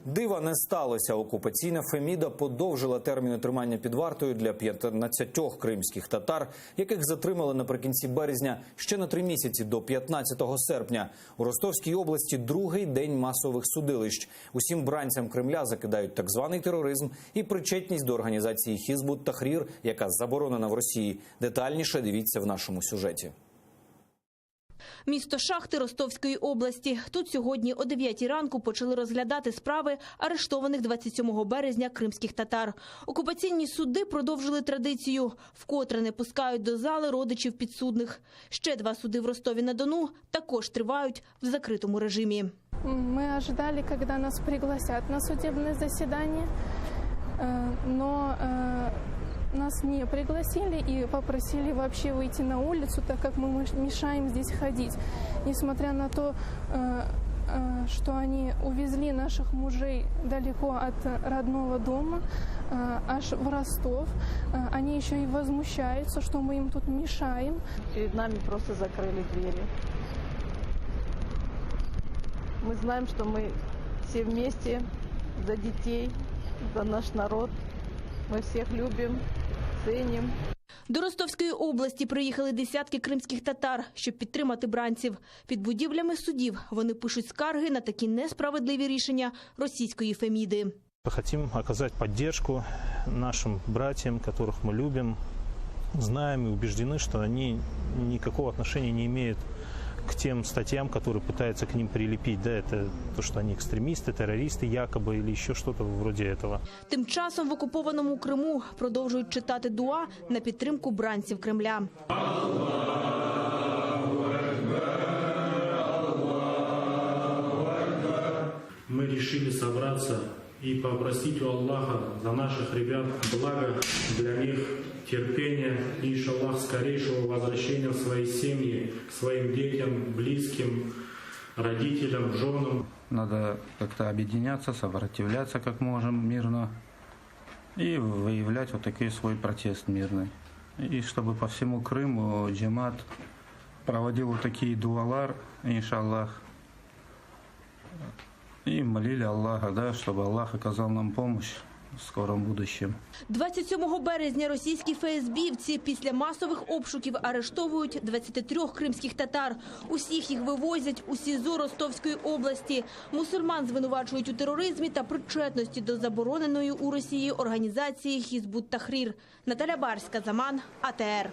Дива не сталося. Окупаційна Феміда подовжила терміни тримання під вартою для 15 кримських татар, яких затримали наприкінці березня ще на 3 місяці до 15 серпня. У Ростовській області другий день масових судилищ. Усім бранцям Кремля закидають так званий тероризм і причетність до організації Хізбут Тахрір, яка заборонена в Росії. Детальніше дивіться в нашому сюжеті. Місто Шахти Ростовської області. Тут сьогодні о 9 ранку почали розглядати справи арештованих 27 березня кримських татар. Окупаційні суди продовжили традицію. Вкотре не пускають до зали родичів підсудних. Ще 2 суди в Ростові-на-Дону також тривають в закритому режимі. Ми очікували, коли нас пригласять на судебне засідання, але нас не пригласили и попросили вообще выйти на улицу, так как мы мешаем здесь ходить. Несмотря на то, что они увезли наших мужей далеко от родного дома, аж в Ростов, они еще и возмущаются, что мы им тут мешаем. Перед нами просто закрыли двери. Мы знаем, что мы все вместе за детей, за наш народ. Ми всіх любимо, цінимо. До Ростовської області приїхали десятки кримських татар, щоб підтримати бранців. Під будівлями судів вони пишуть скарги на такі несправедливі рішення російської Феміди. Хотим оказать поддержку нашим братьям, которых мы любим, знаем и убеждены, что они никакого отношения не имеют к тем статьям, которые пытаются к ним прилепить. Да, это то, что они экстремисты, террористы якобы или еще что-то вроде этого. Тим часом в окупованому Криму продовжують читати дуа на підтримку бранців Кремля. Мы решили собраться и попросить у Аллаха за наших ребят благо для них, терпения и, иншаллах, скорейшего возвращения в свои семьи, к своим детям, близким, родителям, женам. Надо как-то объединяться, сопротивляться как можем мирно и выявлять вот такой свой протест мирный. И чтобы по всему Крыму джамат проводил вот такие дуалар, иншаллах, и молили Аллаха, да, чтобы Аллах оказал нам помощь в скором будущем. 27 березня російські ФСБівці після масових обшуків арештовують 23 кримських татар. Усіх їх вивозять у СІЗО Ростовської області. Мусульман звинувачують у тероризмі та причетності до забороненої у Росії організації Хізбут Тахрір. Наталя Барська, Заман, АТР.